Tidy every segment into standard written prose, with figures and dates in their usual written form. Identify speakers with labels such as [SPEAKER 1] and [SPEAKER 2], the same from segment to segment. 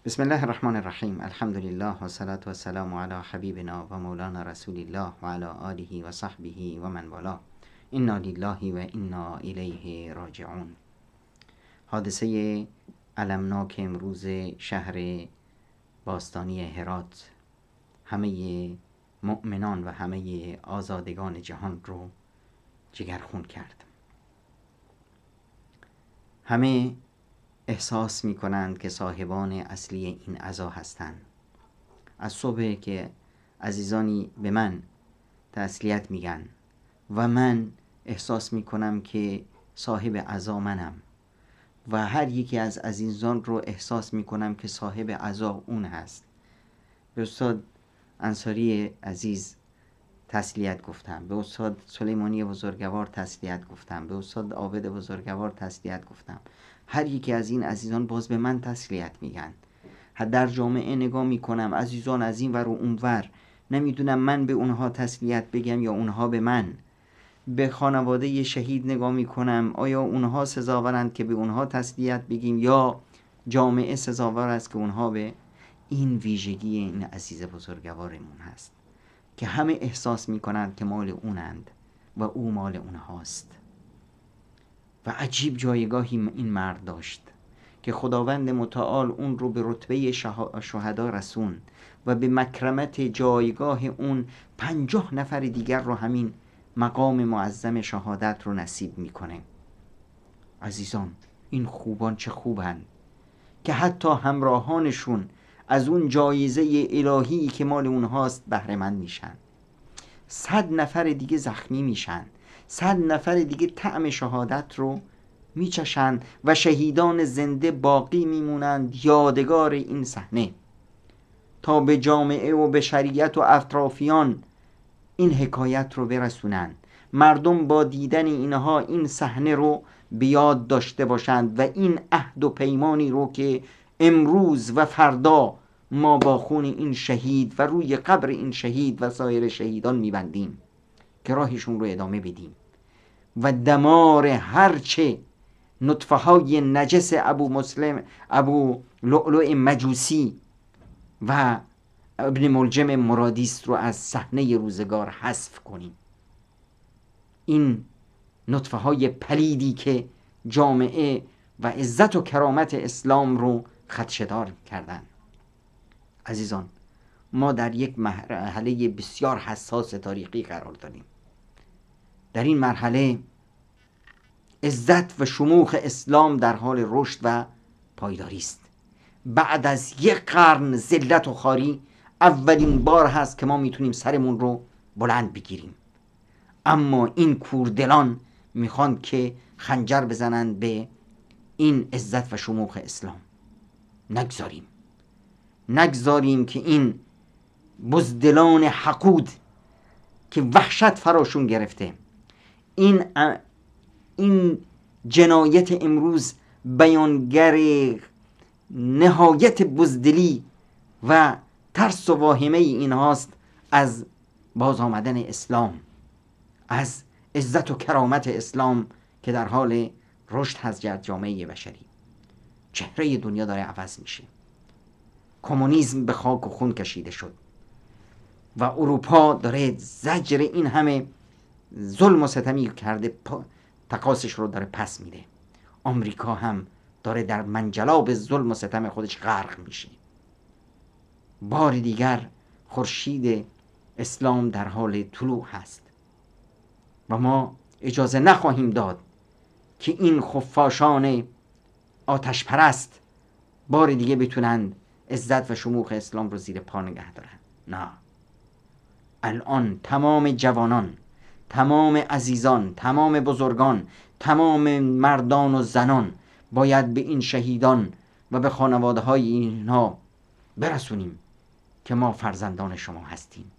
[SPEAKER 1] بسم الله الرحمن الرحیم. الحمد لله و صلاة و سلام علی حبیبنا و مولانا رسول الله و علی آله و صحبه و من والاه. انا لله و انا الیه راجعون. حادثه المناک امروز شهر باستانی هرات همه مؤمنان و همه آزادگان جهان رو جگرخون کرد. همه احساس می کنند که صاحبان اصلی این عزا هستند. از صبح که عزیزانی به من تسلیت میگن و من احساس می کنم که صاحب عزا منم و هر یکی از عزیزان رو احساس می کنم که صاحب عزا اون هست. به استاد انصاری عزیز تسلیت گفتم، به استاد سلیمانی بزرگوار تسلیت گفتم، به استاد عابد بزرگوار تسلیت گفتم. هر یکی از این عزیزان باز به من تسلیت میگن. در جامعه نگاه میکنم عزیزان از این ور و اون ور، نمیدونم من به اونها تسلیت بگم یا اونها به من. به خانواده شهید نگاه میکنم، آیا اونها سزاورند که به اونها تسلیت بگیم یا جامعه سزاور است که اونها به. این ویژگی این عزیز بزرگوارمون هست که همه احساس میکنند که مال اونند و او مال اونهاست. و عجیب جایگاهی این مرد داشت که خداوند متعال اون رو به رتبه شهدا رسون و به مکرمت جایگاه اون 50 نفر دیگر رو همین مقام معظم شهادت رو نصیب میکنه. عزیزان این خوبان چه خوبند که حتی همراهانشون از اون جایزه الهی که مال اونهاست بهره مند میشن. 100 نفر دیگه زخمی میشن، 100 نفر دیگه طعم شهادت رو میچشن و شهیدان زنده باقی میمونند یادگار این صحنه تا به جامعه و به شریعت و اطرافیان این حکایت رو برسونند. مردم با دیدن اینها این صحنه رو بیاد داشته باشند و این عهد و پیمانی رو که امروز و فردا ما با خون این شهید و روی قبر این شهید و سایر شهیدان میبندیم که راهشون رو ادامه بدیم و دمار هرچه نطفه های نجس ابو لؤلؤ مجوسی و ابن ملجم مرادیست رو از صحنه روزگار حذف کنیم. این نطفه های پلیدی که جامعه و عزت و کرامت اسلام رو خدشه‌دار کردن. عزیزان ما در یک مرحله بسیار حساس تاریخی قرار داریم. در این مرحله عزت و شموخ اسلام در حال رشد و پایداری است. بعد از 1 قرن ذلت و خواری اولین بار هست که ما میتونیم سرمون رو بلند بگیریم. اما این کوردلان میخوان که خنجر بزنن به این عزت و شموخ اسلام. نگذاریم که این بزدلان حقود که وحشت فراشون گرفته، این جنایت امروز بیانگر نهایت بزدلی و ترس و واهمه این هاست از باز آمدن اسلام، از عزت و کرامت اسلام که در حال رشد هست در جامعه بشری. چهره دنیا داره عوض میشه. کمونیسم به خاک و خون کشیده شد و اروپا داره زجر این همه ظلم و ستمی کرده تقاصش رو داره پس میده. آمریکا هم داره در منجلاب ظلم و ستم خودش غرق میشه. بار دیگر خورشید اسلام در حال طلوع هست و ما اجازه نخواهیم داد که این خفاشان آتش پرست بار دیگه بتونند عزت و شموخ اسلام رو زیر پا نگه دارن. نه، الان تمام جوانان، تمام عزیزان، تمام بزرگان، تمام مردان و زنان باید به این شهیدان و به خانواده های اینها برسونیم که ما فرزندان شما هستیم،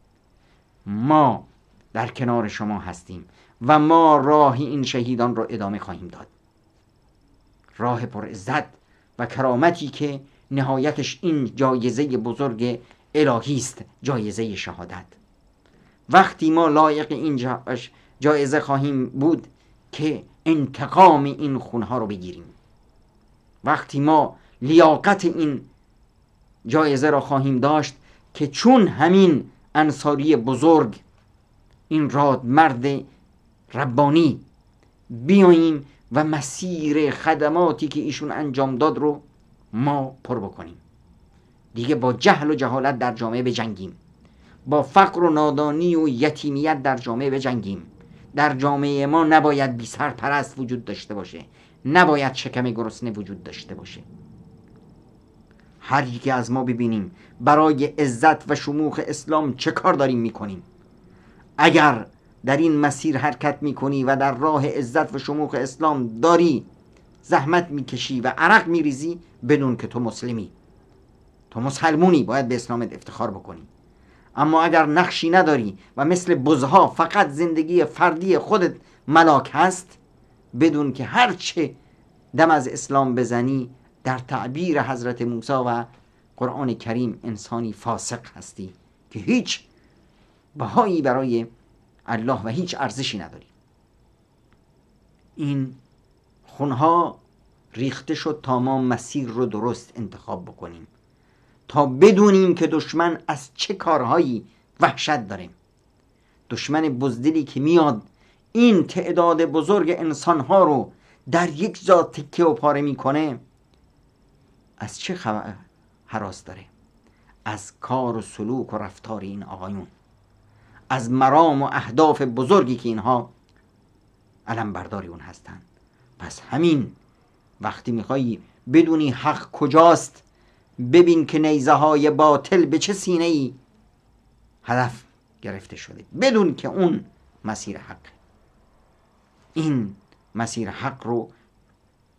[SPEAKER 1] ما در کنار شما هستیم و ما راه این شهیدان رو ادامه خواهیم داد. راه پر عزت و کرامتی که نهایتش این جایزه بزرگ الهی است، جایزه شهادت. وقتی ما لایق این جایزه خواهیم بود که انتقام این خونها رو بگیریم. وقتی ما لیاقت این جایزه را خواهیم داشت که چون همین انصاری بزرگ، این رادمرد ربانی، بیاییم و مسیر خدماتی که ایشون انجام داد رو ما پر بکنیم. دیگه با جهل و جهالت در جامعه بجنگیم، با فقر و نادانی و یتیمیت در جامعه بجنگیم. در جامعه ما نباید بی سرپرست وجود داشته باشه، نباید شکم گرسنه وجود داشته باشه. هر یکی از ما ببینیم برای عزت و شموخ اسلام چه کار داریم میکنیم. اگر در این مسیر حرکت میکنی و در راه عزت و شموخ اسلام داری زحمت میکشی و عرق میریزی، بدون که تو مسلمی، تو مسلمونی، باید به اسلامت افتخار بکنی. اما اگر نقشی نداری و مثل بزها فقط زندگی فردی خودت ملاک هست، بدون که هرچه دم از اسلام بزنی در تعبیر حضرت موسی و قرآن کریم انسانی فاسق هستی که هیچ بهایی برای الله و هیچ ارزشی نداری. این خونها ریخته شد تا ما مسیر رو درست انتخاب بکنیم، تا بدونیم که دشمن از چه کارهایی وحشت داره. دشمن بزدلی که میاد این تعداد بزرگ انسانها رو در یک جا تکه و پاره میکنه، از چه هراس داره؟ از کار و سلوک و رفتار این آقایون، از مرام و اهداف بزرگی که اینها علم برداری اون هستن. پس همین وقتی میخوایی بدونی حق کجاست، ببین که نیزه های باطل به چه سینه ای هدف گرفته شده، بدون که اون مسیر حق. این مسیر حق رو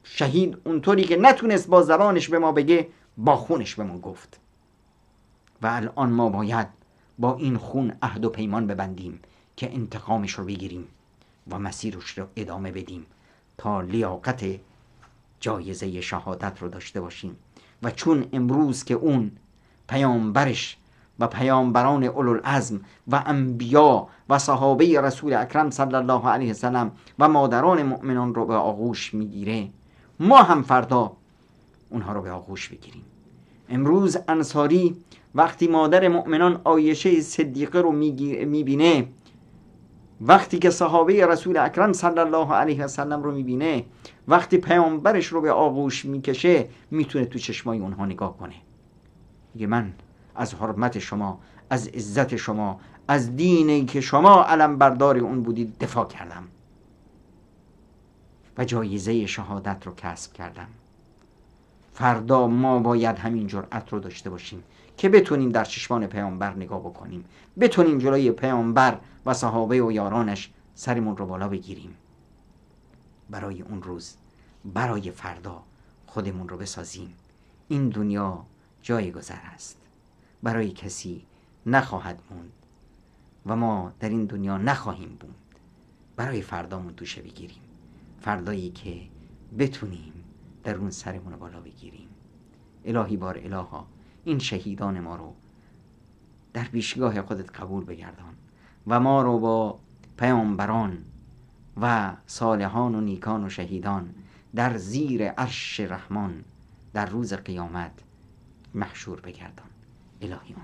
[SPEAKER 1] شهید اونطوری که نتونست با زبانش به ما بگه، با خونش به ما گفت. و الان ما باید با این خون عهد و پیمان ببندیم که انتقامش رو بگیریم و مسیرش رو ادامه بدیم تا لیاقت جایزه شهادت رو داشته باشیم. و چون امروز که اون پیامبرش و پیامبران اولوالعزم و انبیا و صحابه رسول اکرم صلی الله علیه وسلم و مادران مؤمنان رو به آغوش میگیره، ما هم فردا اونها رو به آغوش بگیریم. امروز انصاری وقتی مادر مؤمنان عایشه صدیقه رو میبینه، وقتی که صحابه رسول اکرم صلی الله علیه وسلم رو میبینه، وقتی پیامبرش رو به آغوش میکشه، میتونه تو چشمای اونها نگاه کنه، میگه من از حرمت شما، از عزت شما، از دینی که شما علم بردار اون بودید دفاع کردم و جایزه شهادت رو کسب کردم. فردا ما باید همین جرأت رو داشته باشیم که بتونیم در چشمان پیامبر نگاه بکنیم، بتونیم جلوی پیامبر و صحابه و یارانش سرمون رو بالا بگیریم. برای اون روز، برای فردا خودمون رو بسازیم. این دنیا جای گذر است، برای کسی نخواهد موند و ما در این دنیا نخواهیم بود. برای فردامون توشه بگیریم، فردایی که بتونیم در اون سرمون رو بالا بگیریم. الهی بار الها این شهیدان ما رو در پیشگاه خودت قبول بگردان و ما رو با پیامبران و صالحان و نیکان و شهیدان در زیر عرش رحمان در روز قیامت محشور بگردان. الهی